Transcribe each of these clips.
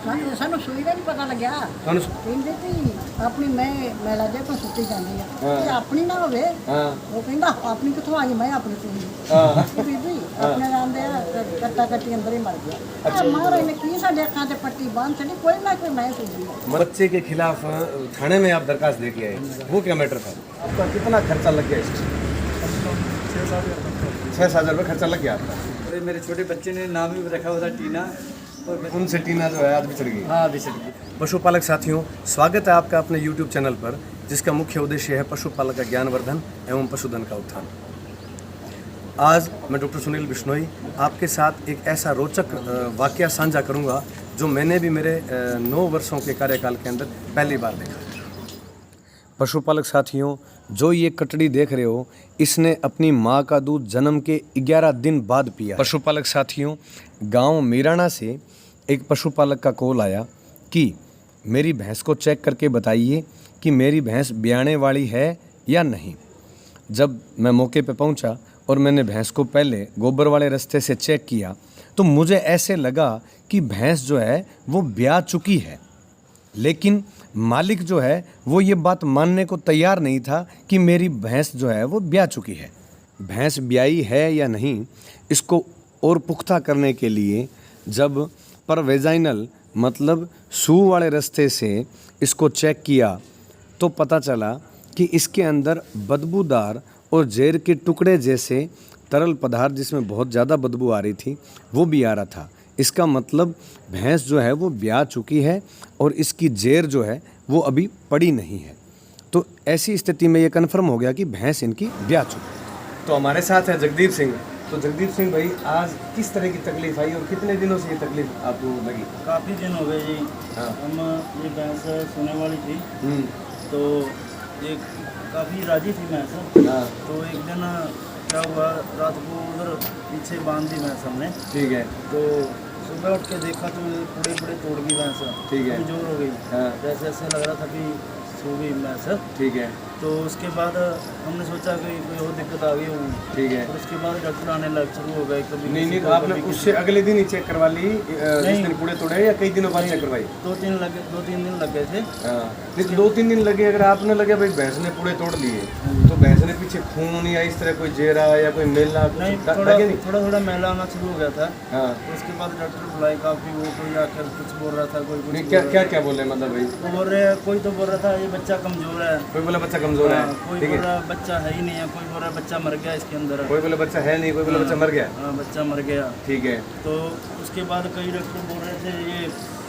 ਸਾਨੂੰ ਸੂਈ ਦਾ ਨਹੀਂ ਪਤਾ ਲੱਗਿਆ। ਤੁਹਾਨੂੰ ਕਹਿੰਦੇ ਕਿ ਆਪਣੀ ਮੈਂ ਲੱਜੇ ਤੋਂ ਸੁੱਤੀ ਜਾਂਦੀ ਆ ਹਾਂ। ਤੇ ਆਪਣੀ ਨਾ ਹੋਵੇ। ਹਾਂ ਉਹ ਕਹਿੰਦਾ ਆਪਣੀ ਕਿੱਥੋਂ ਆ ਗਈ, ਮੈਂ ਆਪਣੀ ਸੂਈ ਹਾਂ ਤੇ ਬੀਬੀ ਆਪਣੇ ਰਾਂਦੇ ਆ ਕੱਟਾ ਕੱਟੀ ਅੰਦਰ ਹੀ ਮਰ ਗਿਆ। अच्छा। ਮਹਾਰਾਜ ਨੇ ਕੀ ਸਾਡੇ ਅੱਖਾਂ ਤੇ ਪੱਟੀ ਬੰਨ ਛੱਡੀ, ਕੋਈ ਨਾ ਕੋਈ ਮੈਂ ਸੂਈ। बच्चे के खिलाफ थाने में आप दरखास्त दे के आए, वो क्या मैटर था? आपका कितना खर्चा लग गया इसमें? 6,000 रुपये खर्चा लग गया आपका। मेरे छोटे बच्चे ने नाम भी रखा हुआ था टीना, और उनसे टीना जो है आज बिछड़ गई। हाँ बिछड़ गई। पशुपालक साथियों, स्वागत है आपका अपने YouTube चैनल पर, जिसका मुख्य उद्देश्य है पशुपालक का ज्ञानवर्धन एवं पशुधन का उत्थान। आज मैं डॉक्टर सुनील बिश्नोई आपके साथ एक ऐसा रोचक वाकया साझा करूंगा जो मैंने भी मेरे 9 वर्षों के कार्यकाल के अंदर पहली बार देखा। पशुपालक साथियों, जो ये कटड़ी देख रहे हो, इसने अपनी माँ का दूध जन्म के 11 दिन बाद पिया। पशुपालक साथियों, गांव मीराना से एक पशुपालक का कॉल आया कि मेरी भैंस को चेक करके बताइए कि मेरी भैंस ब्याने वाली है या नहीं। जब मैं मौके पे पहुंचा और मैंने भैंस को पहले गोबर वाले रास्ते से चेक किया तो मुझे ऐसे लगा कि भैंस जो है वो ब्याह चुकी है, लेकिन मालिक जो है वो ये बात मानने को तैयार नहीं था कि मेरी भैंस जो है वो ब्याह चुकी है। भैंस ब्याई है या नहीं, इसको और पुख्ता करने के लिए जब पर वेजाइनल मतलब सू वाले रास्ते से इसको चेक किया तो पता चला कि इसके अंदर बदबूदार और जहर के टुकड़े जैसे तरल पदार्थ जिसमें बहुत ज़्यादा बदबू आ रही थी वो भी आ रहा था। इसका मतलब भैंस जो है वो ब्याह चुकी है और इसकी जेर जो है वो अभी पड़ी नहीं है। तो ऐसी स्थिति में ये कन्फर्म हो गया कि भैंस इनकी ब्याह चुकी है। तो हमारे साथ है जगदीप सिंह। तो जगदीप सिंह भाई, आज किस तरह की तकलीफ आई और कितने दिनों से ये तकलीफ आपको लगी? काफ़ी दिन हो गए जी। हाँ। हम ये भैंस सोने वाली थी, हम्म, तो ये काफ़ी राजी थी भैंस। हाँ तो एक दिन क्या हुआ, रात को उधर पीछे बांध दी भैंस हमने। ठीक है। तो सुबह उठ के देखा तो पूरे पूरे तोड़ गई भैंस। ठीक है। कमजोर हो गई। हाँ। जैसे ऐसे लग रहा था कि सो गई भैंस। ठीक है। तो उसके बाद हमने सोचा कि कोई और दिक्कत आ गई होगी। ठीक है। और उसके बाद डॉक्टर आने लग शुरू हो गए। कभी नहीं किसी नहीं, को, आपने कभी उससे अगले दिन ही चेक करवा ली? जिस नहीं। दिन पूरे तोड़े या कई दिनों बाद चेक करवाई? 2-3 दिन लग गए थे। हाँ, नहीं तो 2-3 दिन लगे। अगर आपने लगे भाई भैंस ने पूरे तोड़ लिए तो भैंस ने पीछे खून या इस तरह कोई जेरा या कोई मेला नहीं, लगे नहीं? थोड़ा मैला आना शुरू हो गया था। हाँ। तो उसके बाद डॉक्टर बुलाए, काफ़ी वो कोई आकर कुछ बोल रहा था, कोई कुछ नहीं, बोल क्या रहा क्या क्या बोले मतलब भाई? था। वो बोल रहे, कोई तो बोल रहा था ये बच्चा कमजोर है। कोई बोला बच्चा कमजोर है। हाँ, कोई ठीक बोल है। रहा बच्चा है ही नहीं है, कोई बोल रहा बच्चा मर गया इसके अंदर। कोई बोला बच्चा है नहीं, कोई बोला बच्चा मर गया। हाँ, बच्चा मर गया। ठीक है। तो उसके बाद कई डॉक्टर बोल रहे थे ये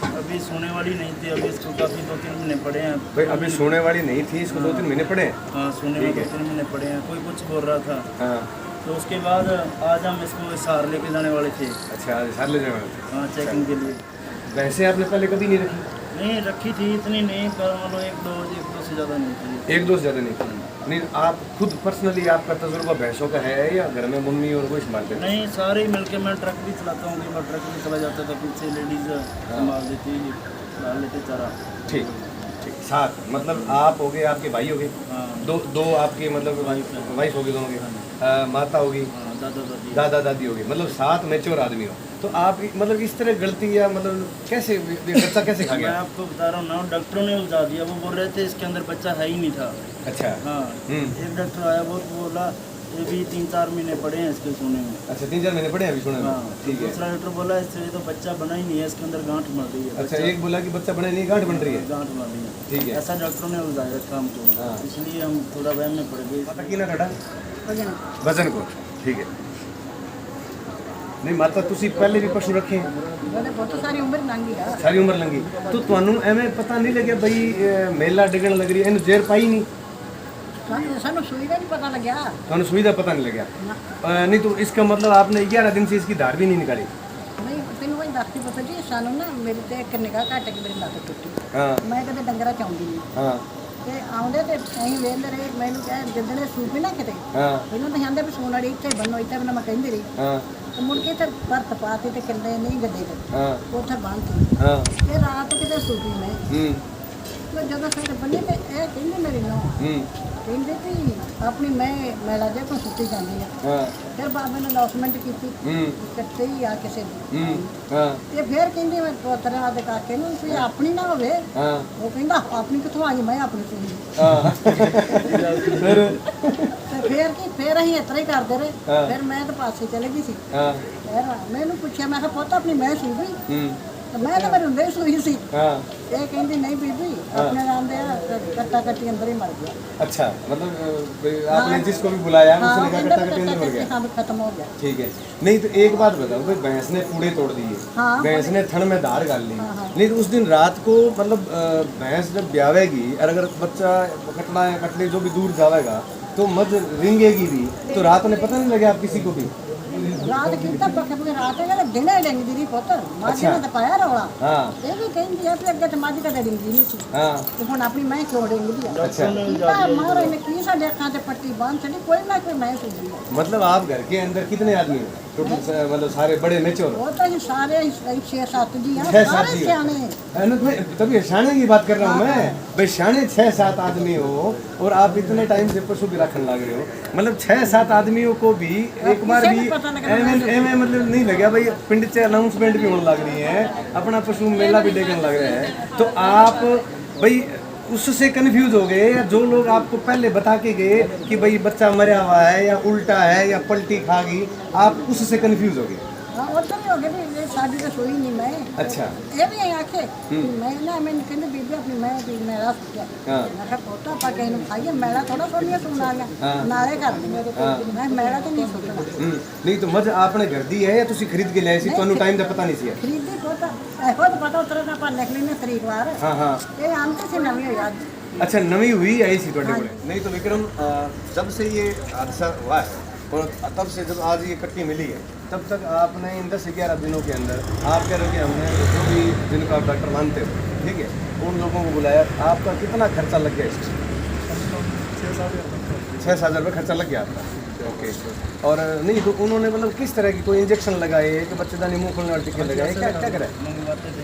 अभी सोने वाली नहीं थी, अभी इसको काफ़ी 2-3 महीने पड़े हैं। भाई अभी सोने वाली नहीं थी, इसको 2-3 महीने पड़े हैं। हाँ, सोने में ठीक है। 2-3 महीने पड़े हैं, कोई कुछ बोल रहा था। हाँ। तो उसके बाद आज हम इसको हिसार लेके जाने वाले थे। अच्छा, सार ले जाओ। हाँ, चेकिंग के लिए। भैंसे आपने पहले कभी नहीं रखी? नहीं रखी थी, इतनी नहीं, पर मतलब एक दो से ज़्यादा नहीं थी। 1-2 से ज़्यादा नहीं थी। नहीं, आप खुद पर्सनली आपका तजुर्बा भैंसों का है या घर में मम्मी और कोई संभालते हैं? नहीं, सारे ही मिलके, मैं ट्रक भी चलाता हूँ, कई बार ट्रक भी चला जाता था, पीछे लेडीज़ संभाल देती, डाल लेते चारा। ठीक ठीक। साथ मतलब आप हो गए, आपके भाई हो गए, हाँ। दो आपके मतलब वाइफ होगी, दोनों की माता होगी, हाँ, दादा दादी। दादा दादी होगी, मतलब 7 मैच्योर आदमी हो। तो आप मतलब इस तरह गलती या मतलब कैसे बच्चा कैसे खा मैं गया? आपको बता रहा हूँ ना, डॉक्टरों ने उलझा दिया। वो बोल रहे थे इसके अंदर बच्चा है ही नहीं था। अच्छा। हाँ। एक डॉक्टर आया, वो बोला ये भी 3-4 महीने पड़े हैं इसके सोने में। अच्छा, 3-4 महीने पड़े हैं अभी सोने में। हाँ। ठीक है। दूसरा डॉक्टर बोला इससे तो बच्चा बना ही नहीं है, इसके अंदर गांठ मर रही है। अच्छा, एक बोला कि बच्चा बने नहीं, गांठ बन रही है। गांठ मर रही है। ठीक है। ऐसा डॉक्टरों ने उलझाया रखा हमको। हाँ। इसलिए हम थोड़ा वहम में पड़ गए। माता की ना थोड़ा ਵਜਨ वजन को। ठीक है। नहीं माता, ਤੁਸੀਂ ਪਹਿਲੇ ਵੀ ਪਸ਼ੂ ਰੱਖੇ हैं? ਉਹਦੇ ਬਹੁਤ ਸਾਰੀ ਉਮਰ ਲੰਘ ਗਈ ਆ। ਸਾਰੀ ਉਮਰ ਲੰਗੀ। तो ਤੁਹਾਨੂੰ ਐਵੇਂ ਪਤਾ ਨਹੀਂ ਲੱਗਿਆ ਬਈ ਮੇਲਾ ਡਿੱਗਣ ਲੱਗ ਰਹੀ ਹੈ, ਇਹਨੂੰ ਜ਼ਹਿਰ ਪਾਈ ਨਹੀਂ? ਸਾਨੂੰ ਸੂਈ ਦਾ ਨਹੀਂ ਪਤਾ ਲੱਗਿਆ। ਤੁਹਾਨੂੰ सुई का पता नहीं लगा? ਨਾ नहीं तो इसका मतलब आपने 11 दिन से इसकी धार भी नहीं निकाली? ਨਹੀਂ, ਤੈਨੂੰ ਕੋਈ ਦੱਸਦੀ ਪਤਾ ਜੀ, ਸਾਨੂੰ ਨਾ ਮੇਰੇ ਤੇ ਇੱਕ ਨਿਗਾਹ ਘੱਟ ਕੇ ਮੇਰੀ ਲੱਤ ਟੁੱਟੀ। हाँ ਮੈਂ ਕਦੇ ਡੰਗਰਾਂ ਚ ਆਉਂਦੀ ਨਹੀਂ हाँ ਤੇ ਆਉਂਦੇ ਤੇ ਅਸੀਂ ਵੇਖਦੇ ਰਹੇ। ਮੈਨੂੰ ਕਹਿ ਜਿੱਦਣੇ ਸੂਪੀ ਨਾ ਕਿਤੇ, हाँ ਪਹਿਲਾਂ ਤਾਂ ਕਹਿੰਦੇ ਵੀ ਸੋਨ ਵਾਲੀ ਇੱਥੇ ਬੰਨੋ, ਇੱਥੇ ਬੰਨੋ, ਮੈਂ ਕਹਿੰਦੀ ਰਹੀ। हाँ ਤੇ ਮੁੜ ਕੇ ਤੇ ਭਰਤ ਪਾਤੀ ਤੇ ਕਿੰਨੇ ਨਹੀਂ ਗੱਡੇ ਤੇ हाँ ਉੱਥੇ ਬੰਨ੍ਹਤੀ। हाँ ਇਹ ਰਾਤ ਕਿਤੇ ਸੂਪੀ ਮੈਂ तो ਜਦੋਂ ਸਾਡੇ ਬੰਨੇ ਤੇ ਇਹ ਕਹਿੰਦੇ ਮੇਰੀ ਨੌਂ ਕਹਿੰਦੇ ਵੀ ਆਪਣੀ ਮੈਂ ਲਾ ਜੇ ਕੋ ਸੁੱਤੀ ਜਾਂਦੀ ਹੈ ਹਾਂ ਫਿਰ ਬਾਬਾ ਨੇ ਅਨਾਉਂਸਮੈਂਟ ਕੀਤੀ ਕਿੱਥੇ ਹੀ ਆ ਕਿਸੇ ਦੀ ਹਾਂ ਤੇ ਫਿਰ ਕਹਿੰਦੇ ਮੈਂ ਪੋਤਰਾ ਦੇ ਕਾਕੇ ਨੂੰ ਵੀ ਆਪਣੀ ਨਾ ਹੋਵੇ ਹਾਂ ਉਹ ਕਹਿੰਦਾ ਆਪਣੀ ਕਿੱਥੋਂ ਆਈ ਮੈਂ ਆਪਣੀ ਸੁਣੀ ਹਾਂ ਫਿਰ ਤੇ ਫਿਰ ਅਸੀਂ ਇਸ ਤਰ੍ਹਾਂ ਹੀ ਕਰਦੇ ਰਹੇ ਫਿਰ ਮੈਂ ਤਾਂ ਪਾਸੇ ਚਲੇ ਗਈ ਸੀ ਹਾਂ ਫਿਰ ਮੈਨੂੰ ਪੁੱਛਿਆ ਮੈਂ ਕਿਹਾ ਪੁੱਤ ਆਪਣੀ ਮੈਂ ਸੂ ਗਈ ਤੇ ਮੈਂ ਤਾਂ ਮੇਰੇ ਹੁੰਦੇ ਹੀ ਸੂਈ ਸੀ हाँ ਇਹ ਕਹਿੰਦੀ ਨਹੀਂ ਬੀਬੀ ਆਪਣੇ ਨਾਮ ਦੇ ਕੱਟਾ ਕੱਟੀ ਅੰਦਰ ਹੀ ਮਰ ਗਿਆ अच्छा मतलब आपने जिसको भी बुलाया उसने कहा कट्टा कट्टी अंदर मर गया हाँ खत्म हो गया ठीक है नहीं तो एक बात बताओ भाई भैंस ने पूड़े तोड़ दिए हाँ, भैंस ने थन में धार डाल ली हाँ। नहीं तो उस दिन रात को मतलब भैंस जब ब्यावेगी और अगर बच्चा कटना या कटने जो भी दूर जावेगा तो मध रिंगेगी भी तो रात में पता नहीं लगे आप किसी को भी ਰਾਤ ਕੀਤਾ ਪੱਕੇ ਪੱਕੇ ਰਾਤ ਇਹ ਦਿਨੇ ਡੰਗਦੀ ਰਹੀ ਪੁੱਤ ਮਾਝੇ ਨੇ ਤਾਂ ਪਾਇਆ ਰੌਲਾ हाँ ਇਹ ਵੀ ਕਹਿੰਦੀ ਆ ਵੀ ਅੱਗੇ ਤੇ ਮਾਝੇ ਕਦੇ ਡੰਗਦੀ ਨਹੀਂ ਸੀ हाँ ਤੇ ਹੁਣ ਆਪਣੀ ਮੈਂ ਕਿਉਂ ਡੰਗਦੀ ਆ अच्छा ਕੀਤਾ ਮਾਰੇ ਨੇ ਕੀ ਸਾਡੇ ਅੱਖਾਂ ਤੇ ਪੱਟੀ ਬੰਨ ਛੱਡੀ ਕੋਈ ਨਾ ਕੋਈ ਮੈਂ ਸੁਣਦੀ ਆ मतलब आप घर के अंदर कितने आदमी हो टोटल मतलब सारे बड़े मेचोर ਉਹ ਤਾਂ ਅਸੀਂ ਸਾਰੇ 6-7 ਜੀ ਆ छह सात ਸਾਰੇ जी ਸਿਆਣੇ है ना भाई तभी शाने की बात कर रहा हूँ मैं भाई शाने 6-7 आदमी हो और आप इतने टाइम से पशु भी रखने लग रहे हो मतलब 6-7 आदमियों को भी एक बार भी एवं मतलब नहीं लगा भाई पिंड से अनाउंसमेंट भी होने लग रही है अपना पशु मेला भी देखने लग रहा है तो आप भाई उससे कंफ्यूज हो गए या जो लोग आपको पहले बता के गए कि भाई बच्चा मरा हुआ है या उल्टा है या पलटी खा गई आप उससे कंफ्यूज हो गए ਹਾਂ ਉਹ ਤਾਂ ਵੀ ਹੋ ਗਏ ਵੀ ਇਹ ਸਾਡੀ ਤਾਂ ਸੋਈ ਨਹੀਂ ਮੈਂ अच्छा ਇਹ ਵੀ ਆਖੇ ਵੀ ਮੈਂ ਨਾ ਮੈਨੂੰ ਕਹਿੰਦੇ ਬੀਬੀ ਆਪਣੀ ਮੈਂ ਵੀ ਮੇਰਾ ਸੁੱਕਿਆ हाँ ਮੈਂ ਕਿਹਾ ਪੋਤਾ ਆਪਾਂ ਕਿਸੇ ਨੂੰ ਖਾਈਏ ਮੈਲਾ ਥੋੜਾ ਸੋਨੀਆ ਤੂੰ ਨਾ ਗਿਆ ਨਾਲੇ ਕਰ ਦੀ ਮੈਂ ਮੈਲਾ ਤੇ ਨਹੀਂ ਸੁੱਕਣਾ नहीं तो मज आपने घर दी है या तुसी खरीद के लिया सी ਤੁਹਾਨੂੰ टाइम ਦਾ ਪਤਾ ਨਹੀਂ ਸੀ ਖਰੀਦੀ ਪੋਤਾ ਇਹੋ ਤਾਂ ਪਤਾ ਉਤਰੇ ਦਾ ਆਪਾਂ ਲਿਖ ਲੈਨੇ ਤਰੀਕ ਵਾਰ हाँ हाँ ਇਹ ਆਂਦੇ ਸੀ ਨਵੀਂ ਹੋਈ ਅੱਜ अच्छा नवी हुई आई सी ਤੁਹਾਡੇ ਕੋਲੇ नहीं तो विक्रम जब से ये हादसा हुआ है और तब से जब आज ये कट्टी मिली है तब तक आपने इन 10-11 दिनों के अंदर आप कह रहे हो कि हमने जो भी जिनको आप डॉक्टर मानते हो ठीक है उन लोगों को बुलाया आपका कितना खर्चा लग गया इसमें 6-7 हज़ार रुपये खर्चा लग गया आपका ओके और नहीं तो उन्होंने मतलब किस तरह की कोई इंजेक्शन लगाए कि बच्चेदानी मुंह खोलने वाले टीके लगाए क्या क्या करा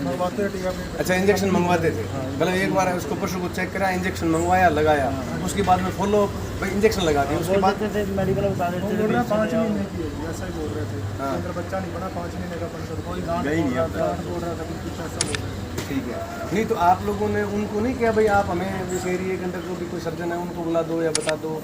मंगवाते टीका अच्छा इंजेक्शन मंगवाते थे मतलब एक बार उसको पशु को चेक करा इंजेक्शन मंगवाया लगाया उसके बाद में फॉलो भाई इंजेक्शन लगा दिया उसके बाद मेडिकल बता देते बोल रहे 5 महीने की है, ऐसा ही बोल रहे थे अंदर बच्चा नहीं बना 5 महीने का पंच कोई गांठ गई नहीं अब तक। बोल रहा था कुछ ऐसा बोल रहे थे ठीक है नहीं तो आप लोगों ने उनको नहीं किया भाई आप हमें इस एरिया के अंदर जो भी कोई सर्जन है उनको बुला दो या बता दो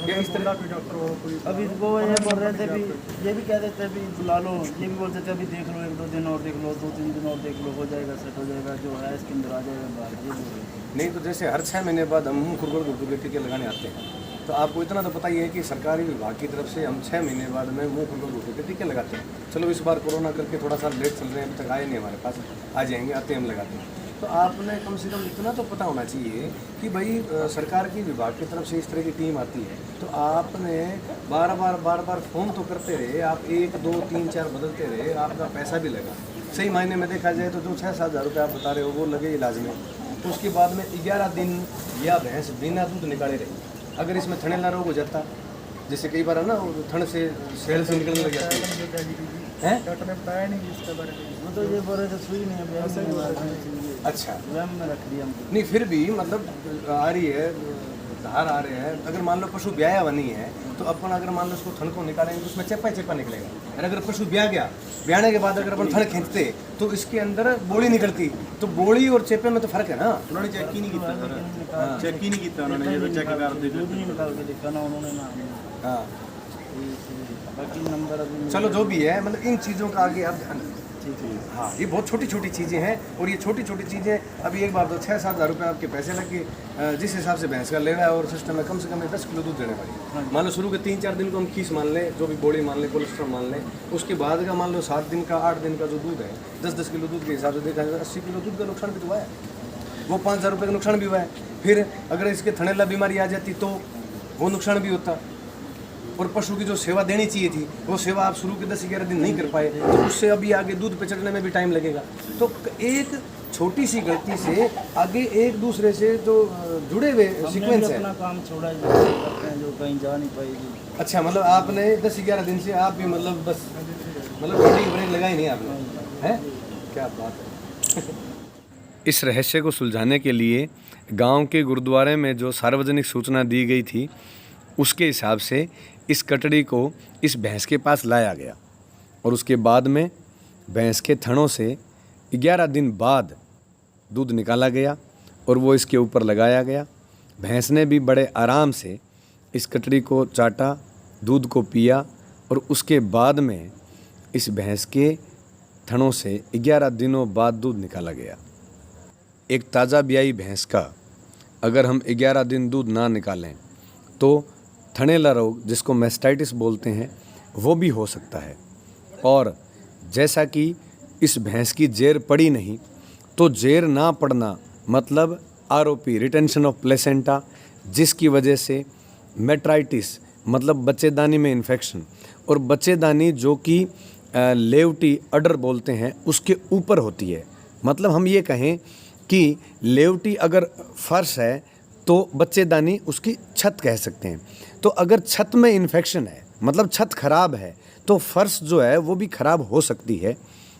या इस तरह कोई डॉक्टर हो कोई अभी वो ये बोल रहे थे भी ये भी कह रहे थे भी बुला लो ये भी बोलते थे अभी देख लो 1-2 दिन और देख लो 2-3 दिन और देख लो हो जाएगा सेट हो जाएगा जो है इसके अंदर आ जाएगा बाहर ये बोल रहे थे नहीं तो जैसे हर 6 महीने बाद हम मुँह खुरगुर घुटू के टीके लगाने आते हैं तो आपको इतना तो पता ही है कि सरकारी विभाग की तरफ से हम 6 महीने बाद में मुँह खुरगुर घुटू के टीके लगाते हैं चलो इस बार कोरोना करके थोड़ा सा लेट चल रहे हैं अभी तक आए नहीं हमारे पास आ जाएंगे आते हम लगाते हैं तो आपने कम से कम इतना तो पता होना चाहिए कि भाई सरकार की विभाग की तरफ से इस तरह की टीम आती है तो आपने बार बार फ़ोन तो करते रहे आप 1, 2, 3, 4 बदलते रहे आपका पैसा भी लगा सही मायने में देखा जाए तो जो 6-7 हज़ार रुपये आप बता रहे हो वो लगे इलाज में तो उसके बाद में 11 दिन या भैंस बिना दूध निकाले रहे अगर इसमें थनेला रोग हो जाता जैसे कई बार है ना वो थन से सेल से निकलने लग जाती है डॉक्टर ने बताया नहीं इसके बारे में वो तो ये बोल रहे थे सुई नहीं है ऐसा ही बोल रहे थे अच्छा वैम में रख दिया हमको नहीं फिर भी मतलब आ रही है धार आ रहे हैं अगर मान लो पशु ब्याया हुआ नहीं है तो अपन अगर मान लो उसको थन को निकालेंगे तो उसमें चेपा ही चेपा निकलेगा और अगर पशु ब्याह गया ब्याने के बाद अगर अपन थन खींचते तो इसके अंदर बोली निकलती तो बोली और चेपे में तो फर्क है ना उन्होंने चेक ही नहीं किया चेक ही नहीं किया उन्होंने ये चेक कर दी दूध नहीं निकाल के देखा ना उन्होंने ना हाँ बाकी नंबर अभी चलो जो भी है मतलब इन चीज़ों का आगे आप ध्यान ठीक है हाँ ये बहुत छोटी छोटी चीज़ें हैं और ये छोटी छोटी चीज़ें अभी एक बार तो 6-7 हज़ार रुपये आपके पैसे लगे जिस हिसाब से भैंस का ले रहा है और सिस्टम में कम से कम 10 किलो दूध देने वाली मान लो शुरू के 3-4 दिन को हम खीस मान लें जो भी बॉडी मान लें कोलेस्ट्रॉल मान लें उसके बाद का मान लो 7 दिन का 8 दिन का जो दूध है 10-10 किलो दूध के हिसाब से देखा जाए 80 किलो दूध का नुकसान भी तो हुआ है वो 5 हज़ार रुपये का नुकसान भी हुआ है फिर अगर इसके थनेला बीमारी आ जाती तो वो नुकसान भी होता और पशु की जो सेवा देनी चाहिए थी वो सेवा आप शुरू के 10-11 दिन नहीं कर पाए तो उससे अभी आगे दूध पे चढ़ने में भी टाइम लगेगा तो एक छोटी सी गलती से आगे एक दूसरे से जो जुड़े हुए सीक्वेंस है अपना काम छोड़ा ही करते हैं जो कहीं जा नहीं पाएगी अच्छा मतलब आपने 10-11 दिन से आप भी मतलब बस मतलब गाड़ी ब्रेक लगाई नहीं आपने हैं क्या बात है इस रहस्य को सुलझाने के लिए गांव के गुरुद्वारे में जो सार्वजनिक सूचना दी गई थी उसके हिसाब से इस कटड़ी को इस भैंस के पास लाया गया और उसके बाद में भैंस के थनों से 11 दिन बाद दूध निकाला गया और वो इसके ऊपर लगाया गया। भैंस ने भी बड़े आराम से इस कटड़ी को चाटा, दूध को पिया और उसके बाद में इस भैंस के थनों से 11 दिनों बाद दूध निकाला गया। एक ताज़ा ब्याई भैंस का अगर हम 11 दिन दूध ना निकालें तो थनैला रोग, जिसको मैस्टाइटिस बोलते हैं, वो भी हो सकता है। और जैसा कि इस भैंस की जेर पड़ी नहीं, तो जेर ना पड़ना मतलब आरओपी, रिटेंशन ऑफ प्लेसेंटा, जिसकी वजह से मेट्राइटिस मतलब बच्चेदानी में इन्फेक्शन, और बच्चेदानी जो कि लेवटी अडर बोलते हैं उसके ऊपर होती है। मतलब हम ये कहें कि लेवटी अगर फर्श है तो बच्चेदानी उसकी छत कह सकते हैं। तो अगर छत में इन्फेक्शन है मतलब छत खराब है तो फर्श जो है वो भी खराब हो सकती है।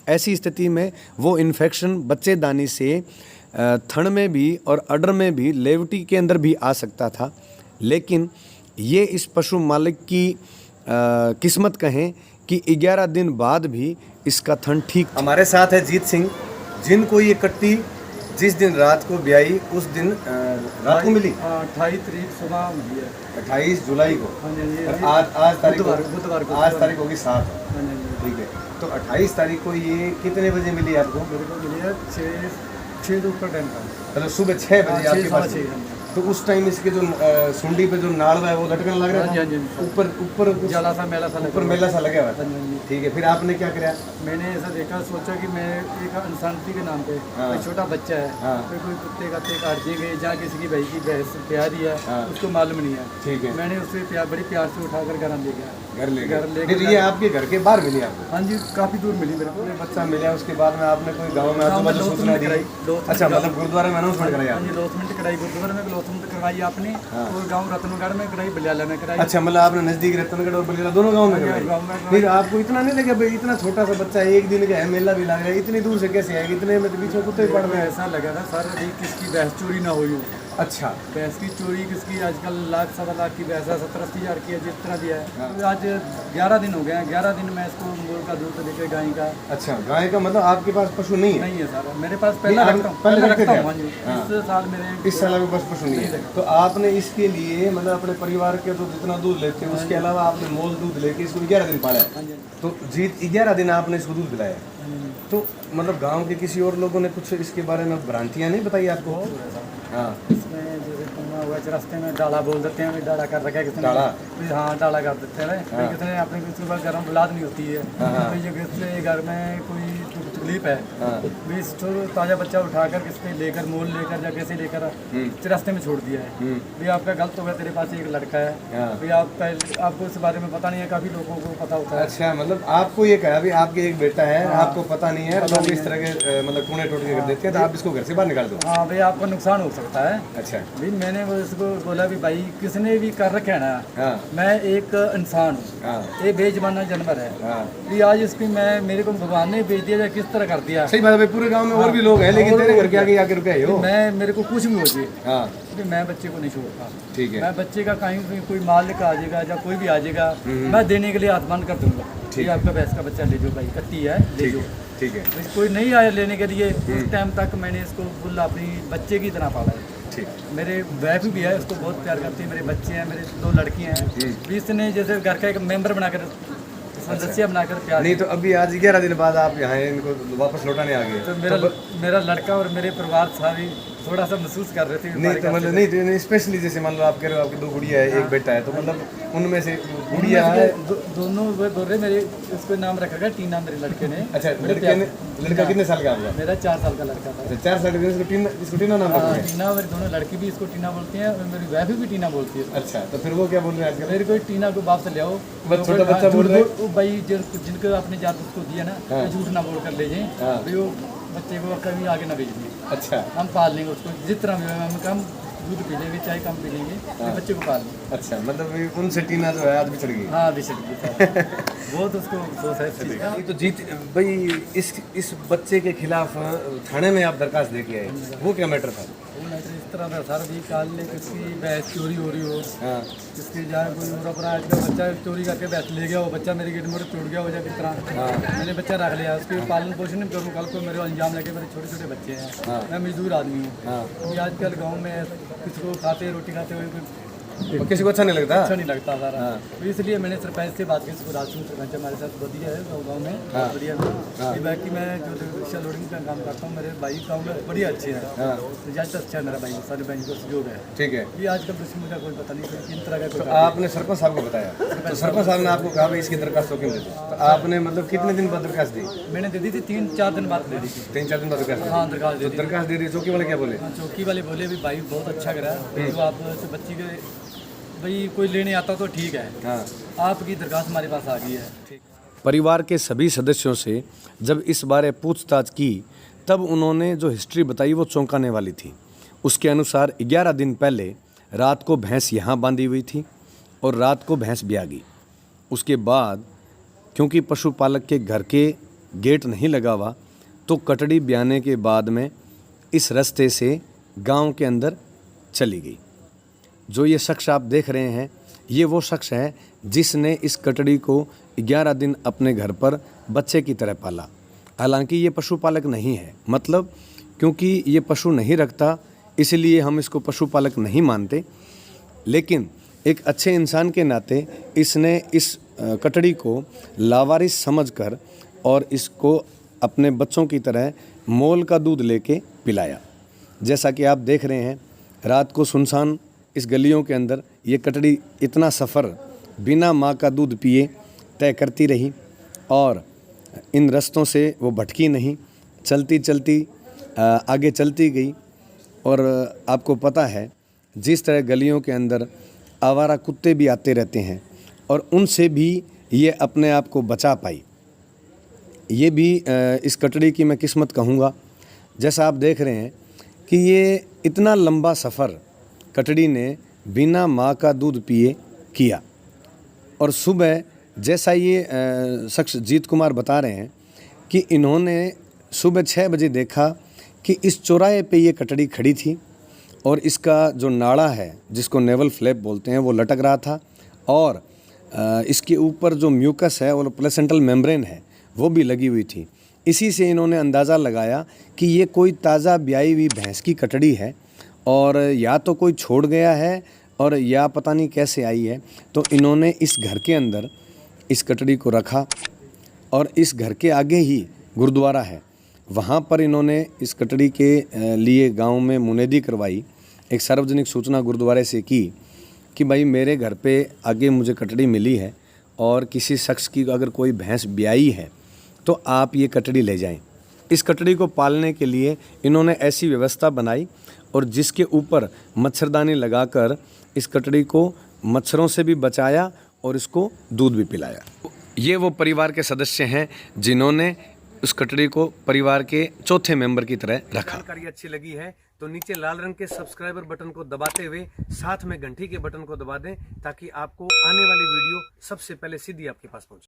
ऐसी स्थिति में वो इन्फेक्शन बच्चेदानी से थन में भी और अडर में भी, लेवटी के अंदर भी आ सकता था। लेकिन ये इस पशु मालिक की किस्मत कहें कि 11 दिन बाद भी इसका थन ठीक। हमारे साथ है जीत सिंह, जिनको ये कट्टी जिस दिन रात को ब्याई उस दिन रात को मिली। 28 तारीख सुबह मिली है, 28 जुलाई को। और आज तारीख बुधवार को, आज तारीख होगी 7। ठीक है, तो 28 तारीख को ये कितने बजे मिली आपको? मेरे को मिली है 6 ऊपर टाइम का, मतलब सुबह 6 बजे आपके पास। तो उस टाइम इसके जो सुंडी पे जो नाड़ है वो लटकने लग रहा है, ऊपर ऊपर जला सा मेला सा ऊपर मेला सा लगा हुआ था। ठीक है, फिर आपने क्या किया? मैंने ऐसा देखा, सोचा कि मैं एक इंसानियत के नाम पे कोई छोटा बच्चा है, कोई कुत्ते का काट दिए गए, जहाँ किसी की भाई की भैंस प्यारी है उसको मालूम नहीं है। ठीक है, मैंने उससे बड़ी प्यार से उठाकर घर ले गया। घर ले ये आपके घर के बाहर मिली आपको? हाँ जी, काफ़ी दूर मिली मेरे को। बच्चा मिला, उसके बाद में आपने कोई गाँव में सूचना दी? अच्छा, मतलब गुरुद्वारा में अनाउंसमेंट कराई? लॉसमेंट कराई गुरुद्वारा में, लॉसमेंट करवाई आपने, और गाँव रतनगढ़ में कराई, बलियाला में कराई। अच्छा, मतलब आपने नज़दीक रतनगढ़ और बलियाला दोनों गाँव में कराई। फिर आपको इतना नहीं लगा भाई इतना छोटा सा बच्चा है, एक दिन का है, मेला भी लग रहा है, इतनी दूर से कैसे आएगी? इतने में बीच में कुत्ते पड़ रहे हैं। ऐसा लगा था सर अभी किसकी भैंस चोरी ना हुई हो। अच्छा, भैंस की चोरी किसकी? आजकल लाख 7 लाख की भैंस है, 70-80 हज़ार की है, जिस तरह दिया है। तो आज 11 दिन हो गए हैं, 11 दिन मैं इसको मूल का दूध लेके गाय का। अच्छा, गाय का मतलब आपके पास पशु नहीं है? नहीं है सर, मेरे पास पहले रखता हूँ, इस साल मेरे इस साल आपके पास पशु नहीं है। तो आपने इसके लिए मतलब अपने परिवार के जो जितना दूध लेते हैं उसके अलावा आपने मोल दूध लेके इसको 11 दिन पाला है। तो जीत 11 दिन आपने इसको दूध पिलाया। तो मतलब गांव के किसी और लोगों ने कुछ इसके बारे में भ्रांतियां नहीं बताई आपको? हाँ, इसमें जैसे कुआं हुआ रास्ते में डाला बोल देते हैं, डाला कर रखा है किसने? डाला? हाँ, डाला कर देते हैं। कितने अपने उसके बाद गर्म औलाद नहीं होती है, तो ये किसने घर में कोई तकलीफ है, भी ताज़ा बच्चा उठाकर किसने लेकर मोल लेकर या कैसे लेकर रास्ते में छोड़ दिया है। भी आपका गलत हो गया, तेरे पास एक लड़का है, भी आपको इस बारे में पता नहीं है, काफ़ी लोगों को पता होता है। अच्छा, मतलब आपको ये कहा भी आपके एक बेटा है, आपको पता नहीं है, लोग इस तरह के मतलब टूने टोटके कर देते हैं, तो आप इसको घर से बाहर निकाल दो। हाँ भाई, आपको नुकसान हो सकता है। अच्छा, भाई मैंने वो इसको बोला भी भाई किसने भी कर रखे है ना, मैं एक इंसान हूँ, ये बेजुबान जानवर है, भी आज इसकी मेरे को भगवान ने भेज दिया, किस तरह कर दिया। सही बात है, पूरे गांव में और भी लोग हैं, लेकिन तेरे घर के आगे आके रुके हो। मेरे को कुछ भी हो जाए, मैं बच्चे को नहीं छोड़ता। ठीक है, मैं बच्चे का कहीं कोई मालिक आ जाएगा या कोई भी आ जाएगा, मैं देने के लिए हाथ बंद कर दूंगा। ठीक है, आपका भैंस का बच्चा ले जाओ भाई, कट्टी है, ले जाओ। ठीक है, कोई नहीं आया लेने के लिए, उस टाइम तक मैंने इसको फुल अपनी बच्चे की तरह पाला है। ठीक, मेरे वाइफ भी है, उसको बहुत प्यार करती है, मेरे बच्चे हैं, मेरे 2 लड़कियां हैं, भी इसने जैसे घर का एक मेंबर बनाकर, सदस्य बनाकर प्यार। नहीं तो अभी आज 11 दिन बाद आप यहाँ इनको वापस लौटाने आ गए? तो मेरा लड़का और मेरे परिवार सारी थोड़ा सा महसूस कर रहे थे। नहीं तो मतलब नहीं स्पेशली जैसे मान लो आप कह रहे हो आपकी 2 गुड़िया है, एक बेटा है, तो मतलब उनमें से गुड़िया है दोनों वो बोल रहे मेरे, उसको नाम रखा गया टीना, मेरे लड़के ने। अच्छा, लड़का कितने साल का आपका? मेरा 4 साल का लड़का था। 4 साल का, इसको टीना नाम रखा है? टीना, मेरी दोनों लड़की भी इसको टीना बोलती हैं, और मेरी वाइफ भी टीना बोलती है। अच्छा, तो फिर वो क्या बोल रहे हैं आजकल? मेरे को टीना को बाप से ले आओ, छोटा बच्चा बोल रहा है भाई जिनको अपने जात उसको दिया ना, झूठ ना बोल कर ले जाए, वो बच्चे को कभी आगे ना भेज दिए। अच्छा, हम पाल लेंगे उसको जिस तरह भी, हम दूध पी लेंगे, चाय कम पी लेंगे, फिर बच्चे को पाल लेंगे। अच्छा, मतलब उनसे टीना जो है आज बिछड़ गई। हाँ बिछड़ गई। बहुत उसको अफसोस है इस चीज़ का। ये तो जीत भाई, इस बच्चे के खिलाफ थाने में आप दरखास्त दे के आए, वो क्या मैटर था? वो मैटर इस तरह था सर भी, काल ले किसकी भैंस चोरी हो रही हो, हाँ किसकी जहाँ कोई हो रहा आज का बच्चा चोरी करके भैंस ले गया, वो बच्चा मेरे गेट में टूट गया हो जाए किस तरह, मैंने बच्चा रख लिया, उसके पालन पोषण नहीं करूँ, कल को मेरे अंजाम लगे, मेरे छोटे छोटे बच्चे हैं, मैं मजदूर आदमी हूँ। क्योंकि आजकल गाँव में किसी को खाते रोटी खाते हुए किसी को अच्छा नहीं लगता। अच्छा नहीं लगता सारा, तो इसलिए मैंने सरपंच से बात की, राजू सरपंच हमारे साथ बढ़िया है गाँव में, बढ़िया है। बाकी मैं जो रिक्शा लोडिंग का काम करता हूँ, मेरे भाई गाँव में बढ़िया अच्छे हैं, रिजल्ट अच्छा है मेरा भाई, सारे भाई को सहयोग है। ठीक है, ये आजकल दुश्मन का कोई पता नहीं, कोई किन तरह का तो कोई आपने सरपंच साहब को बताया, तो सरपंच साहब ने आपको कहा भाई इसकी दरखास्त तो क्यों दे दो, तो आपने मतलब कितने दिन बाद दरखास्त दी? मैंने दे दी थी 3-4 दिन बाद दे दी थी। 3-4 दिन बाद दरखास्त दी? हाँ दरखास्त दे दी। दरखास्त दे दी, चौकी वाले क्या बोले? चौकी वाले बोले भी भाई बहुत अच्छा करा, तो आप से बच्ची के भाई कोई लेने आता तो ठीक है, हाँ, आपकी दरखास्त हमारे पास आ गई है। ठीक। परिवार के सभी सदस्यों से जब इस बारे पूछताछ की तब उन्होंने जो हिस्ट्री बताई वो चौंकाने वाली थी। उसके अनुसार 11 दिन पहले रात को भैंस यहाँ बांधी हुई थी और रात को भैंस ब्याह गई। उसके बाद क्योंकि पशुपालक के घर के गेट नहीं लगा हुआ तो कटड़ी ब्याने के बाद में इस रास्ते से गांव के अंदर चली गई। जो ये शख्स आप देख रहे हैं ये वो शख्स है जिसने इस कटड़ी को 11 दिन अपने घर पर बच्चे की तरह पाला। हालांकि ये पशुपालक नहीं है, मतलब क्योंकि ये पशु नहीं रखता इसलिए हम इसको पशुपालक नहीं मानते, लेकिन एक अच्छे इंसान के नाते इसने इस कटड़ी को लावारिस समझकर और इसको अपने बच्चों की तरह मोल का दूध लेके पिलाया। जैसा कि आप देख रहे हैं रात को सुनसान इस गलियों के अंदर ये कटड़ी इतना सफ़र बिना माँ का दूध पिए तय करती रही और इन रास्तों से वो भटकी नहीं, चलती चलती आगे चलती गई। और आपको पता है जिस तरह गलियों के अंदर आवारा कुत्ते भी आते रहते हैं और उनसे भी ये अपने आप को बचा पाई। ये भी इस कटड़ी की मैं किस्मत कहूँगा। जैसा आप देख रहे हैं कि ये इतना लंबा सफ़र कटड़ी ने बिना माँ का दूध पिए किया और सुबह जैसा ये शख्स जीत कुमार बता रहे हैं कि इन्होंने सुबह 6 बजे देखा कि इस चौराहे पे ये कटड़ी खड़ी थी और इसका जो नाड़ा है जिसको नेवल फ्लैप बोलते हैं वो लटक रहा था और इसके ऊपर जो म्यूकस है और प्लेसेंटल मेम्ब्रेन है वो भी लगी हुई थी। इसी से इन्होंने अंदाज़ा लगाया कि ये कोई ताज़ा ब्याई हुई भैंस की कटड़ी है और या तो कोई छोड़ गया है और या पता नहीं कैसे आई है। तो इन्होंने इस घर के अंदर इस कटड़ी को रखा और इस घर के आगे ही गुरुद्वारा है, वहाँ पर इन्होंने इस कटड़ी के लिए गांव में मुनेदी करवाई, एक सार्वजनिक सूचना गुरुद्वारे से की कि भाई मेरे घर पे आगे मुझे कटड़ी मिली है और किसी शख्स की अगर कोई भैंस ब्याई है तो आप ये कटड़ी ले जाएं। इस कटड़ी को पालने के लिए इन्होंने ऐसी व्यवस्था बनाई और जिसके ऊपर मच्छरदानी लगाकर इस कटड़ी को मच्छरों से भी बचाया और इसको दूध भी पिलाया। ये वो परिवार के सदस्य हैं जिन्होंने उस कटड़ी को परिवार के चौथे मेंबर की तरह रखा। जानकारी अच्छी लगी है तो नीचे लाल रंग के सब्सक्राइबर बटन को दबाते हुए साथ में घंटी के बटन को दबा दें ताकि आपको आने वाली वीडियो सबसे पहले सीधी आपके पास पहुंचे।